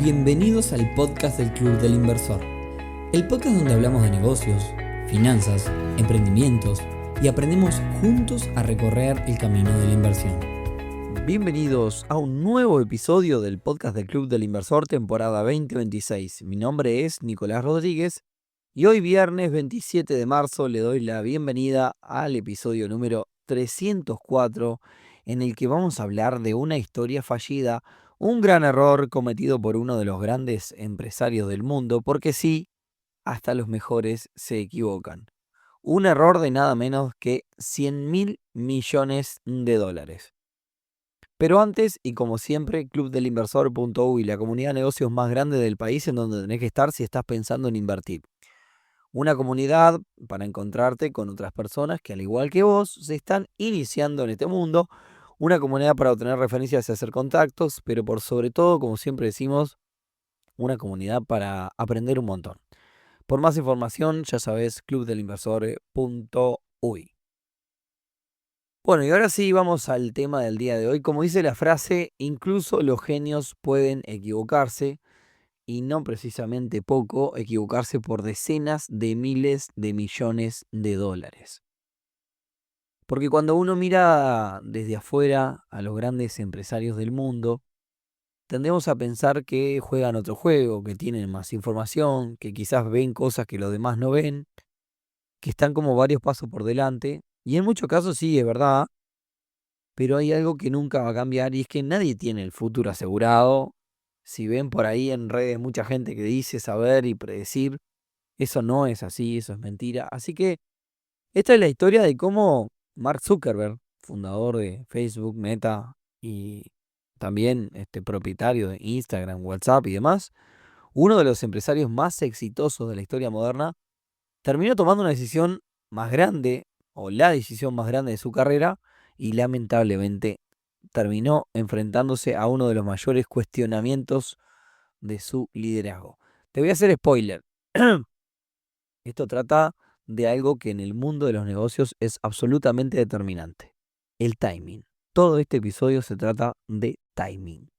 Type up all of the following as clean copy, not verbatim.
Bienvenidos al podcast del Club del Inversor, el podcast donde hablamos de negocios, finanzas, emprendimientos y aprendemos juntos a recorrer el camino de la inversión. Bienvenidos a un nuevo episodio del podcast del Club del Inversor, temporada 2026. Mi nombre es Nicolás Rodríguez y hoy viernes 27 de marzo le doy la bienvenida al episodio número 304, en el que vamos a hablar de una historia fallida, un gran error cometido por uno de los grandes empresarios del mundo, porque sí, hasta los mejores se equivocan. Un error de nada menos que 100.000 millones de dólares. Pero antes, y como siempre, clubdelinversor.uy, la comunidad de negocios más grande del país en donde tenés que estar si estás pensando en invertir. Una comunidad para encontrarte con otras personas que, al igual que vos, se están iniciando en este mundo. Una comunidad para obtener referencias y hacer contactos, pero por sobre todo, como siempre decimos, una comunidad para aprender un montón. Por más información, ya sabes, clubdelinversor.uy. Bueno, y ahora sí vamos al tema del día de hoy. Como dice la frase, incluso los genios pueden equivocarse, y no precisamente poco, equivocarse por decenas de miles de millones de dólares. Porque cuando uno mira desde afuera a los grandes empresarios del mundo, tendemos a pensar que juegan otro juego, que tienen más información, que quizás ven cosas que los demás no ven, que están como varios pasos por delante. Y en muchos casos sí, es verdad, pero hay algo que nunca va a cambiar y es que nadie tiene el futuro asegurado. Si ven por ahí en redes mucha gente que dice saber y predecir, eso no es así, eso es mentira. Así que esta es la historia de cómo Mark Zuckerberg, fundador de Facebook, Meta y también propietario de Instagram, WhatsApp y demás, uno de los empresarios más exitosos de la historia moderna, terminó tomando una decisión más grande, o la decisión más grande de su carrera, y lamentablemente terminó enfrentándose a uno de los mayores cuestionamientos de su liderazgo. Te voy a hacer spoiler. Esto trata de algo que en el mundo de los negocios es absolutamente determinante: el timing. Todo este episodio se trata de timing.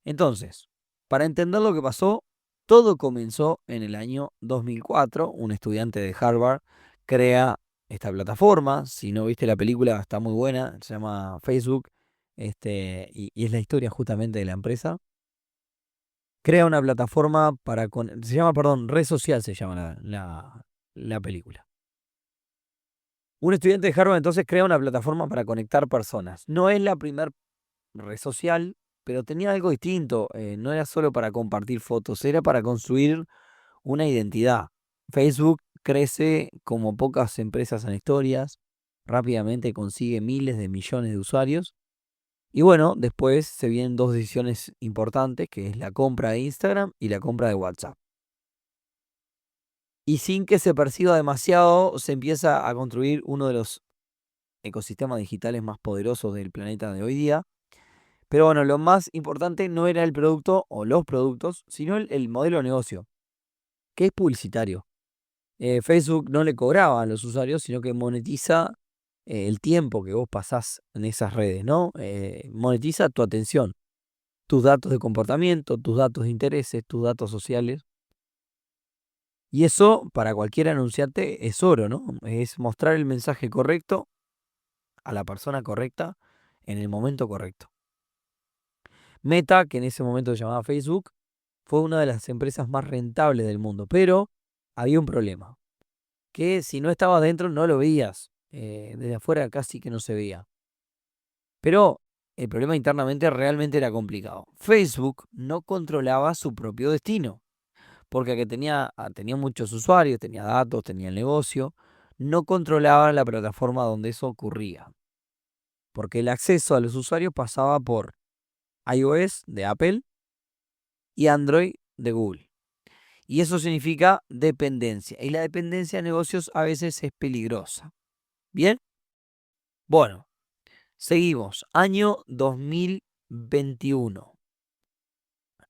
Entonces, para entender lo que pasó, todo comenzó en el año 2004. Un estudiante de Harvard crea esta plataforma. Si no viste la película, está muy buena. Se llama Facebook. Y es la historia justamente de la empresa. Crea una plataforma red social se llama la película. Un estudiante de Harvard entonces crea una plataforma para conectar personas. No es la primera red social, pero tenía algo distinto. No era solo para compartir fotos, era para construir una identidad. Facebook crece como pocas empresas en historias, rápidamente consigue miles de millones de usuarios. Y bueno, después se vienen dos decisiones importantes, que es la compra de Instagram y la compra de WhatsApp. Y sin que se perciba demasiado, se empieza a construir uno de los ecosistemas digitales más poderosos del planeta de hoy día. Pero bueno, lo más importante no era el producto o los productos, sino el modelo de negocio, que es publicitario. Facebook no le cobraba a los usuarios, sino que monetiza el tiempo que vos pasás en esas redes, ¿no? Monetiza tu atención, tus datos de comportamiento, tus datos de intereses, tus datos sociales. Y eso para cualquier anunciante es oro, ¿no? Es mostrar el mensaje correcto a la persona correcta en el momento correcto. Meta, que en ese momento se llamaba Facebook, fue una de las empresas más rentables del mundo, pero había un problema, que si no estabas dentro no lo veías, desde afuera casi que no se veía. Pero el problema internamente realmente era complicado. Facebook no controlaba su propio destino, porque que tenía muchos usuarios, tenía datos, tenía el negocio, no controlaba la plataforma donde eso ocurría, porque el acceso a los usuarios pasaba por iOS de Apple y Android de Google. Y eso significa dependencia. Y la dependencia de negocios a veces es peligrosa. ¿Bien? Bueno, seguimos. Año 2021.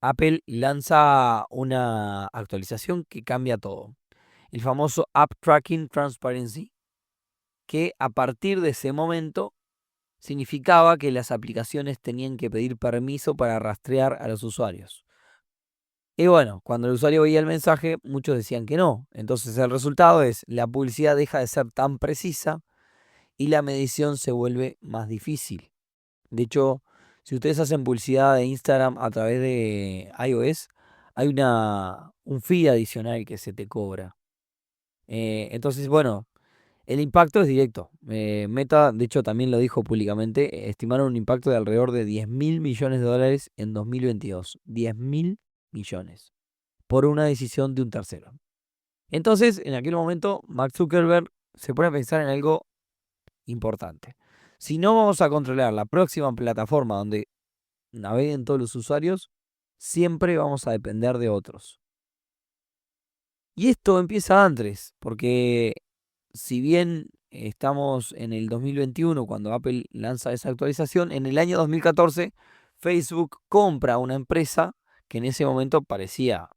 Apple lanza una actualización que cambia todo. El famoso App Tracking Transparency, que a partir de ese momento significaba que las aplicaciones tenían que pedir permiso para rastrear a los usuarios. Y bueno, cuando el usuario veía el mensaje, muchos decían que no. Entonces el resultado es, la publicidad deja de ser tan precisa y la medición se vuelve más difícil. De hecho, si ustedes hacen publicidad de Instagram a través de iOS, hay un fee adicional que se te cobra. Entonces, bueno, el impacto es directo. Meta, de hecho, también lo dijo públicamente, estimaron un impacto de alrededor de 10 mil millones de dólares en 2022. 10 mil millones por una decisión de un tercero. Entonces, en aquel momento, Mark Zuckerberg se pone a pensar en algo importante. Si no vamos a controlar la próxima plataforma donde naveguen todos los usuarios, siempre vamos a depender de otros. Y esto empieza antes, porque si bien estamos en el 2021 cuando Apple lanza esa actualización, en el año 2014 Facebook compra una empresa que en ese momento parecía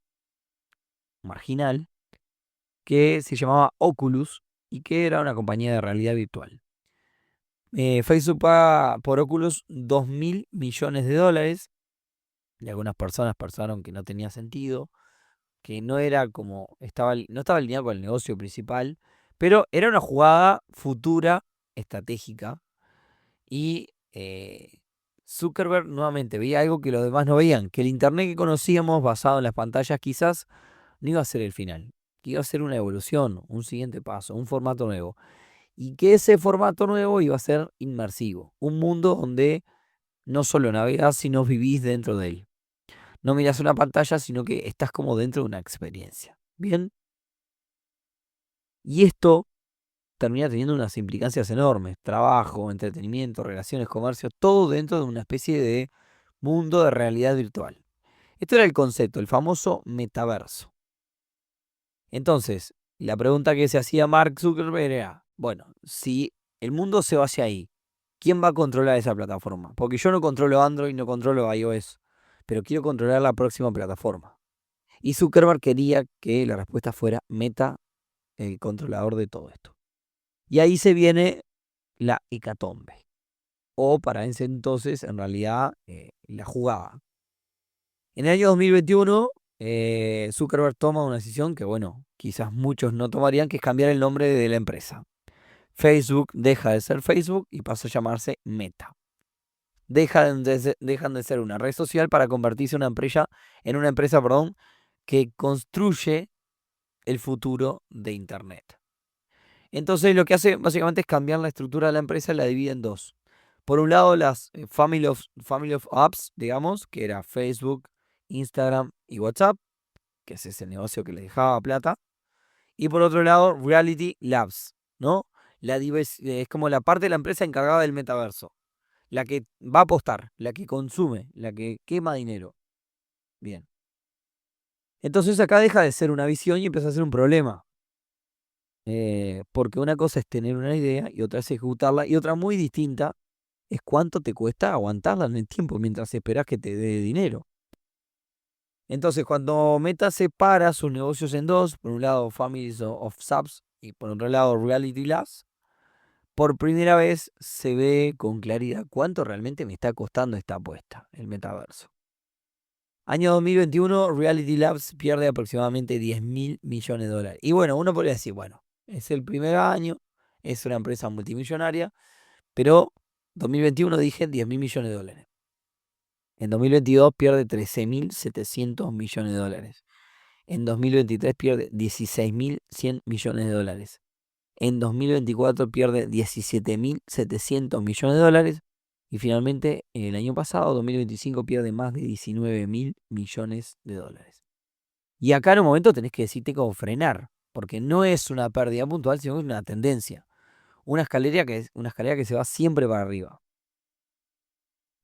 marginal, que se llamaba Oculus y que era una compañía de realidad virtual. Facebook paga por Oculus 2 mil millones de dólares y algunas personas pensaron que no tenía sentido, que no era como no estaba alineado con el negocio principal, pero era una jugada futura estratégica y Zuckerberg nuevamente veía algo que los demás no veían, que el internet que conocíamos basado en las pantallas quizás no iba a ser el final, que iba a ser una evolución, un siguiente paso, un formato nuevo, y que ese formato nuevo iba a ser inmersivo, un mundo donde no solo navegás, sino vivís dentro de él. No mirás una pantalla, sino que estás como dentro de una experiencia. Bien, y esto termina teniendo unas implicancias enormes. Trabajo, entretenimiento, relaciones, comercio, todo dentro de una especie de mundo de realidad virtual. Esto era el concepto, el famoso metaverso. Entonces, la pregunta que se hacía Mark Zuckerberg era, bueno, si el mundo se va hacia ahí, ¿quién va a controlar esa plataforma? Porque yo no controlo Android, no controlo iOS, pero quiero controlar la próxima plataforma. Y Zuckerberg quería que la respuesta fuera Meta, el controlador de todo esto. Y ahí se viene la hecatombe. O para ese entonces, en realidad, la jugaba. En el año 2021, Zuckerberg toma una decisión que, bueno, quizás muchos no tomarían, que es cambiar el nombre de la empresa. Facebook deja de ser Facebook y pasa a llamarse Meta. Dejan de ser una red social para convertirse en una empresa, que construye el futuro de Internet. Entonces lo que hace básicamente es cambiar la estructura de la empresa y la divide en dos. Por un lado, las family of apps, digamos, que era Facebook, Instagram y WhatsApp, que ese es el negocio que le dejaba plata. Y por otro lado, Reality Labs, ¿no? Es como la parte de la empresa encargada del metaverso. La que va a apostar, la que consume, la que quema dinero. Bien. Entonces acá deja de ser una visión y empieza a ser un problema. Porque una cosa es tener una idea y otra es ejecutarla y otra muy distinta es cuánto te cuesta aguantarla en el tiempo mientras esperas que te dé dinero. Entonces, cuando Meta separa sus negocios en dos, por un lado Families of Subs y por otro lado Reality Labs, por primera vez se ve con claridad cuánto realmente me está costando esta apuesta, el metaverso. Año 2021, Reality Labs pierde aproximadamente 10 mil millones de dólares. Y bueno, uno podría decir, bueno, es el primer año, es una empresa multimillonaria, pero 2021 dije 10 mil millones de dólares. En 2022 pierde 13.700 millones de dólares. En 2023 pierde 16.100 millones de dólares. En 2024 pierde 17.700 millones de dólares. Y finalmente, el año pasado, 2025, pierde más de 19.000 millones de dólares. Y acá en un momento tenés que decirte cómo frenar, porque no es una pérdida puntual, sino una tendencia. Una escalera que se va siempre para arriba.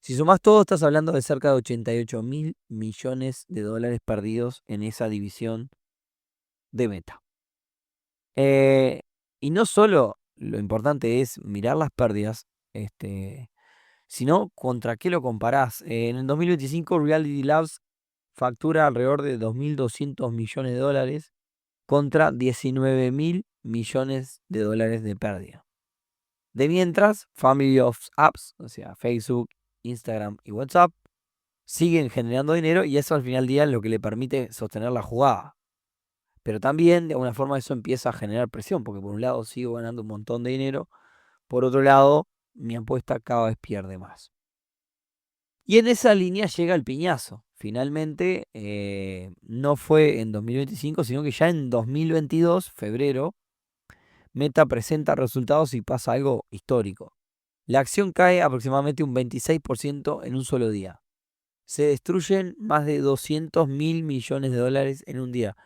Si sumás todo, estás hablando de cerca de 88 mil millones de dólares perdidos en esa división de Meta. Y no solo lo importante es mirar las pérdidas, sino contra qué lo comparás. En el 2025, Reality Labs factura alrededor de 2.200 millones de dólares contra 19 mil millones de dólares de pérdida. De mientras, Family of Apps, o sea, Facebook, Instagram y WhatsApp, siguen generando dinero y eso al final del día es lo que le permite sostener la jugada. Pero también, de alguna forma, eso empieza a generar presión, porque por un lado sigo ganando un montón de dinero, por otro lado, mi apuesta cada vez pierde más. Y en esa línea llega el piñazo. Finalmente, no fue en 2025, sino que ya en 2022, febrero, Meta presenta resultados y pasa algo histórico. La acción cae aproximadamente un 26% en un solo día. Se destruyen más de 200.000 millones de dólares en un día.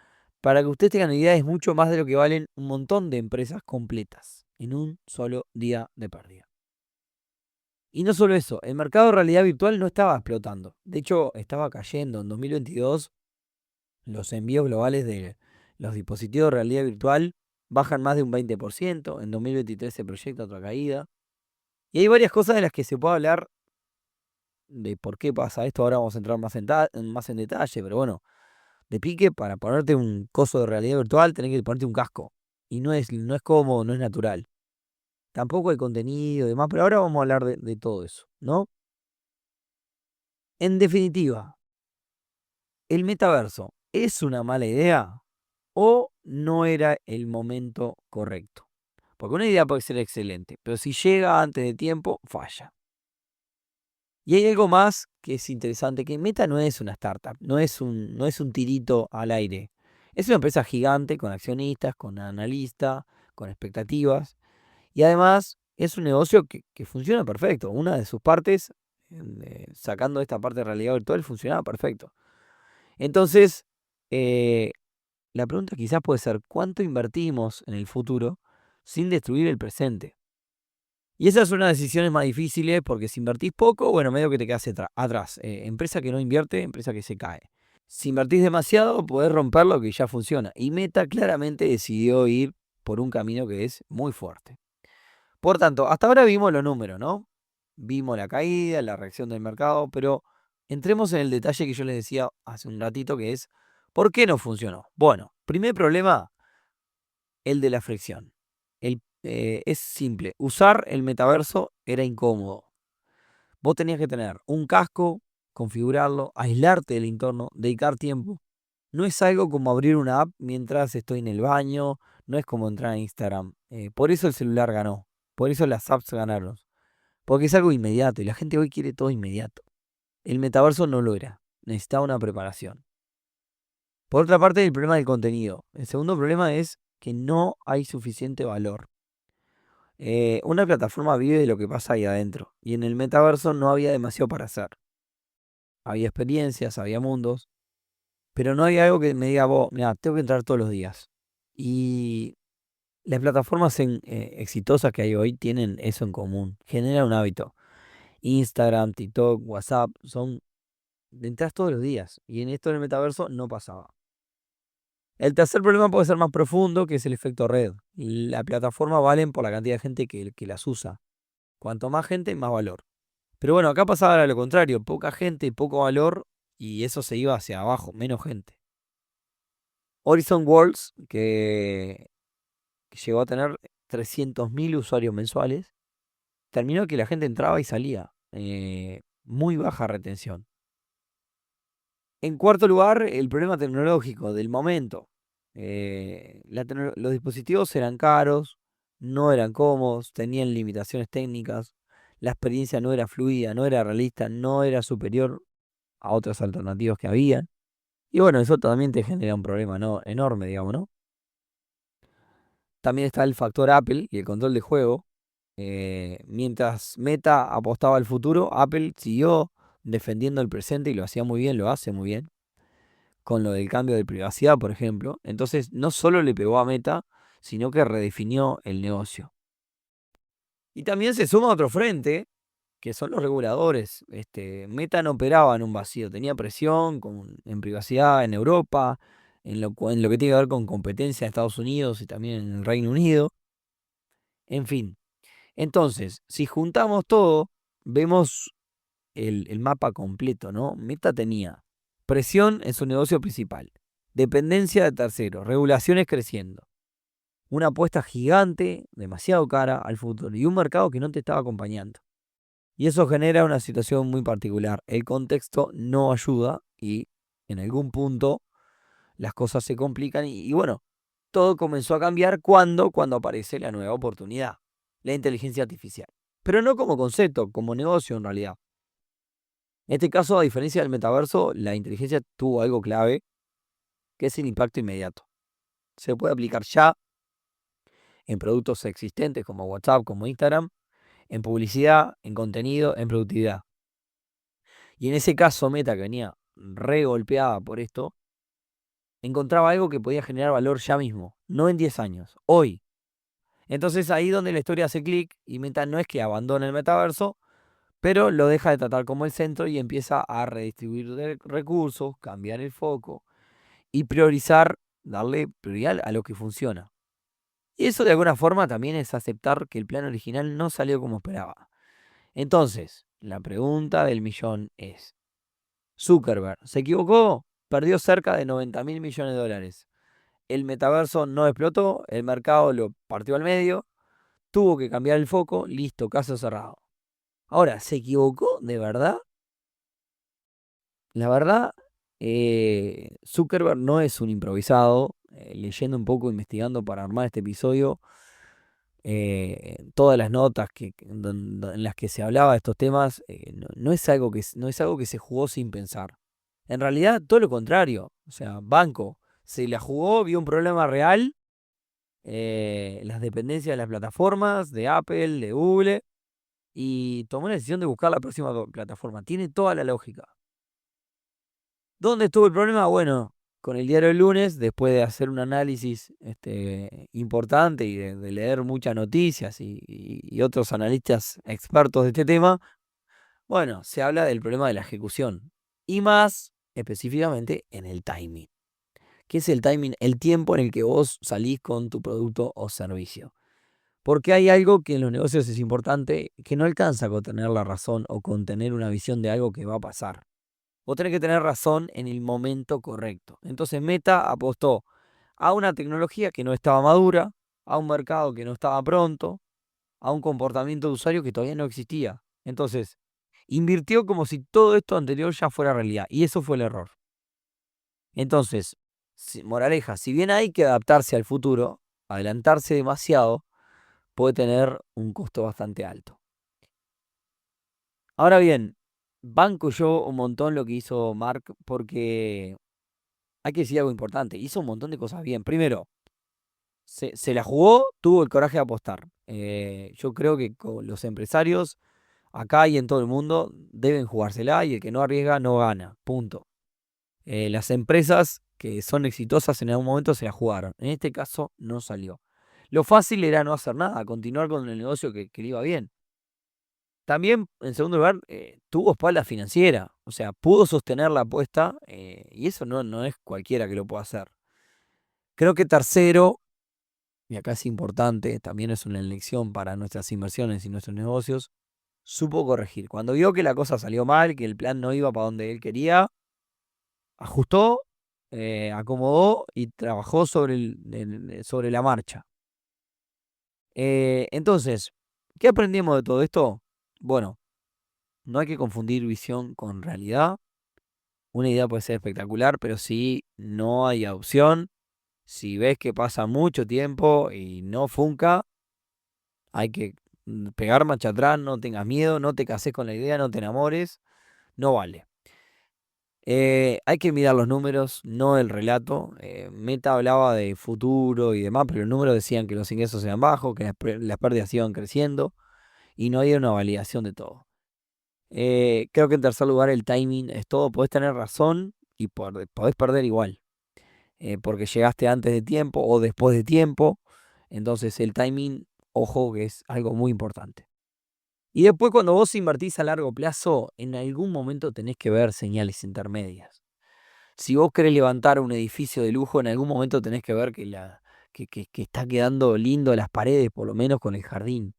Para que ustedes tengan una idea, es mucho más de lo que valen un montón de empresas completas en un solo día de pérdida. Y no solo eso, el mercado de realidad virtual no estaba explotando. De hecho, estaba cayendo. En 2022, los envíos globales de los dispositivos de realidad virtual bajan más de un 20%. En 2023 se proyecta otra caída. Y hay varias cosas de las que se puede hablar de por qué pasa esto. Ahora vamos a entrar más en detalle, pero bueno, de pique, para ponerte un coso de realidad virtual, tenés que ponerte un casco. Y no es cómodo, no es natural. Tampoco hay contenido y demás, pero ahora vamos a hablar de todo eso, ¿no? En definitiva, ¿el metaverso es una mala idea o no era el momento correcto? Porque una idea puede ser excelente, pero si llega antes de tiempo, falla. Y hay algo más que es interesante, que Meta no es una startup, no es un tirito al aire. Es una empresa gigante con accionistas, con analistas, con expectativas. Y además es un negocio que funciona perfecto. Una de sus partes, sacando esta parte de realidad virtual, funcionaba perfecto. Entonces, eh, la pregunta quizás puede ser, ¿cuánto invertimos en el futuro sin destruir el presente? Y esas son las decisiones más difíciles porque si invertís poco, bueno, medio que te quedas atrás. Empresa que no invierte, empresa que se cae. Si invertís demasiado, podés romper lo que ya funciona. Y Meta claramente decidió ir por un camino que es muy fuerte. Por tanto, hasta ahora vimos los números, ¿no? Vimos la caída, la reacción del mercado, pero entremos en el detalle que yo les decía hace un ratito, que es, ¿por qué no funcionó? Bueno, primer problema, el de la fricción. Es simple, usar el metaverso era incómodo. Vos tenías que tener un casco, configurarlo, aislarte del entorno, dedicar tiempo. No es algo como abrir una app mientras estoy en el baño, no es como entrar a Instagram. Por eso el celular ganó, por eso las apps ganaron. Porque es algo inmediato y la gente hoy quiere todo inmediato. El metaverso no lo era, necesitaba una preparación. Por otra parte, el problema del contenido. El segundo problema es que no hay suficiente valor. Una plataforma vive de lo que pasa ahí adentro y en el metaverso no había demasiado para hacer. Había experiencias, había mundos, pero no había algo que me diga, vos, mira, tengo que entrar todos los días. Y las plataformas exitosas que hay hoy tienen eso en común, generan un hábito. Instagram, TikTok, WhatsApp, entras todos los días. Y en esto del metaverso no pasaba. El tercer problema puede ser más profundo, que es el efecto red. La plataforma valen por la cantidad de gente que las usa. Cuanto más gente, más valor. Pero bueno, acá pasaba lo contrario. Poca gente, poco valor, y eso se iba hacia abajo, menos gente. Horizon Worlds, que llegó a tener 300.000 usuarios mensuales, terminó que la gente entraba y salía. Muy baja retención. En cuarto lugar, el problema tecnológico del momento. Los dispositivos eran caros, no eran cómodos, tenían limitaciones técnicas, la experiencia no era fluida, no era realista, no era superior a otras alternativas que había. Y bueno, eso también te genera un problema, ¿no? Enorme, digamos, ¿no? También está el factor Apple y el control de juego. Mientras Meta apostaba al futuro, Apple siguió defendiendo el presente y lo hacía muy bien, lo hace muy bien con lo del cambio de privacidad, por ejemplo. Entonces, no solo le pegó a Meta, sino que redefinió el negocio. Y también se suma otro frente, que son los reguladores. Meta no operaba en un vacío, tenía presión en privacidad en Europa, en lo que tiene que ver con competencia en Estados Unidos y también en el Reino Unido. En fin, entonces, si juntamos todo, vemos el mapa completo, ¿no? Meta tenía presión en su negocio principal, dependencia de terceros, regulaciones creciendo, una apuesta gigante, demasiado cara al futuro y un mercado que no te estaba acompañando. Y eso genera una situación muy particular. El contexto no ayuda y en algún punto las cosas se complican y bueno, todo comenzó a cambiar cuando aparece la nueva oportunidad, la inteligencia artificial. Pero no como concepto, como negocio en realidad. En este caso, a diferencia del metaverso, la inteligencia tuvo algo clave, que es el impacto inmediato. Se puede aplicar ya en productos existentes como WhatsApp, como Instagram, en publicidad, en contenido, en productividad. Y en ese caso, Meta, que venía re golpeada por esto, encontraba algo que podía generar valor ya mismo, no en 10 años, hoy. Entonces ahí donde la historia hace clic y Meta no es que abandone el metaverso, pero lo deja de tratar como el centro y empieza a redistribuir recursos, cambiar el foco y priorizar, darle prioridad a lo que funciona. Y eso de alguna forma también es aceptar que el plan original no salió como esperaba. Entonces, la pregunta del millón es, ¿Zuckerberg se equivocó? Perdió cerca de 90.000 millones de dólares. El metaverso no explotó, el mercado lo partió al medio, tuvo que cambiar el foco, listo, caso cerrado. Ahora, ¿se equivocó de verdad? La verdad, Zuckerberg no es un improvisado. Leyendo un poco, investigando para armar este episodio, todas las notas en las que se hablaba de estos temas, no es algo no es algo que se jugó sin pensar. En realidad, todo lo contrario. O sea, banco se la jugó, vio un problema real, las dependencias de las plataformas, de Apple, de Google, y tomó la decisión de buscar la próxima plataforma. Tiene toda la lógica. ¿Dónde estuvo el problema? Bueno, con el diario El Lunes, después de hacer un análisis importante y de leer muchas noticias y otros analistas expertos de este tema, bueno, se habla del problema de la ejecución y más específicamente en el timing. ¿Qué es el timing? El tiempo en el que vos salís con tu producto o servicio. Porque hay algo que en los negocios es importante, que no alcanza con tener la razón o con tener una visión de algo que va a pasar. Vos tenés que tener razón en el momento correcto. Entonces Meta apostó a una tecnología que no estaba madura, a un mercado que no estaba pronto, a un comportamiento de usuario que todavía no existía. Entonces, invirtió como si todo esto anterior ya fuera realidad. Y eso fue el error. Entonces, moraleja, si bien hay que adaptarse al futuro, adelantarse demasiado puede tener un costo bastante alto. Ahora bien, banco yo un montón lo que hizo Mark porque hay que decir algo importante. Hizo un montón de cosas bien. Primero, se la jugó, tuvo el coraje de apostar. Yo creo que con los empresarios, acá y en todo el mundo, deben jugársela y el que no arriesga no gana. Punto. Las empresas que son exitosas en algún momento se la jugaron. En este caso no salió. Lo fácil era no hacer nada, continuar con el negocio que le iba bien. También, en segundo lugar, tuvo espalda financiera. O sea, pudo sostener la apuesta y eso no es cualquiera que lo pueda hacer. Creo que tercero, y acá es importante, también es una lección para nuestras inversiones y nuestros negocios, supo corregir. Cuando vio que la cosa salió mal, que el plan no iba para donde él quería, ajustó, acomodó y trabajó sobre la marcha. Entonces, ¿qué aprendimos de todo esto? Bueno, no hay que confundir visión con realidad. Una idea puede ser espectacular, pero si no hay opción, si ves que pasa mucho tiempo y no funca, hay que pegar marcha atrás, no tengas miedo, no te cases con la idea, no te enamores, no vale. Hay que mirar los números, no el relato. Meta hablaba de futuro y demás, pero los números decían que los ingresos eran bajos, que las pérdidas iban creciendo y no había una validación de todo. Creo que en tercer lugar el timing es todo. Podés tener razón y podés perder igual, porque llegaste antes de tiempo o después de tiempo. Entonces el timing, ojo, que es algo muy importante. Y después cuando vos invertís a largo plazo, en algún momento tenés que ver señales intermedias. Si vos querés levantar un edificio de lujo, en algún momento tenés que ver que está quedando lindo las paredes, por lo menos con el jardín.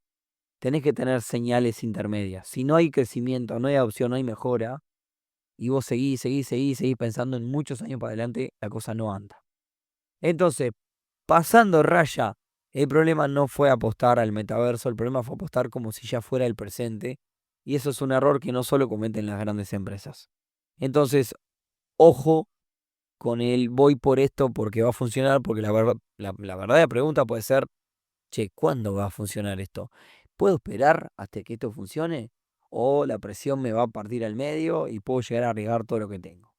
Tenés que tener señales intermedias. Si no hay crecimiento, no hay adopción, no hay mejora, y vos seguís pensando en muchos años para adelante, la cosa no anda. Entonces, pasando raya El problema no fue apostar al metaverso, el problema fue apostar como si ya fuera el presente. Y eso es un error que no solo cometen las grandes empresas. Entonces, ojo con el voy por esto porque va a funcionar, porque la verdadera pregunta puede ser, che, ¿cuándo va a funcionar esto? ¿Puedo esperar hasta que esto funcione? ¿O la presión me va a partir al medio y puedo llegar a arriesgar todo lo que tengo?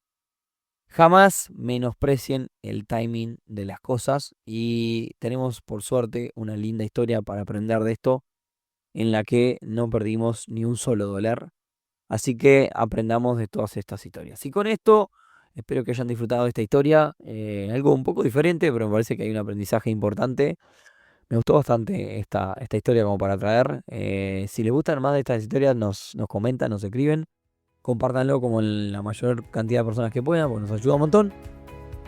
Jamás menosprecien el timing de las cosas y tenemos por suerte una linda historia para aprender de esto en la que no perdimos ni un solo dólar. Así que aprendamos de todas estas historias. Y con esto, espero que hayan disfrutado de esta historia. Algo un poco diferente, pero me parece que hay un aprendizaje importante. Me gustó bastante esta historia como para traer. Si les gustan más de estas historias, nos comentan, nos escriben. Compártanlo como en la mayor cantidad de personas que puedan, porque nos ayuda un montón.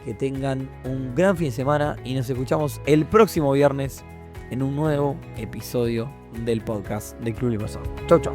Que tengan un gran fin de semana y nos escuchamos el próximo viernes en un nuevo episodio del podcast de Club Inversor. Chau, chau.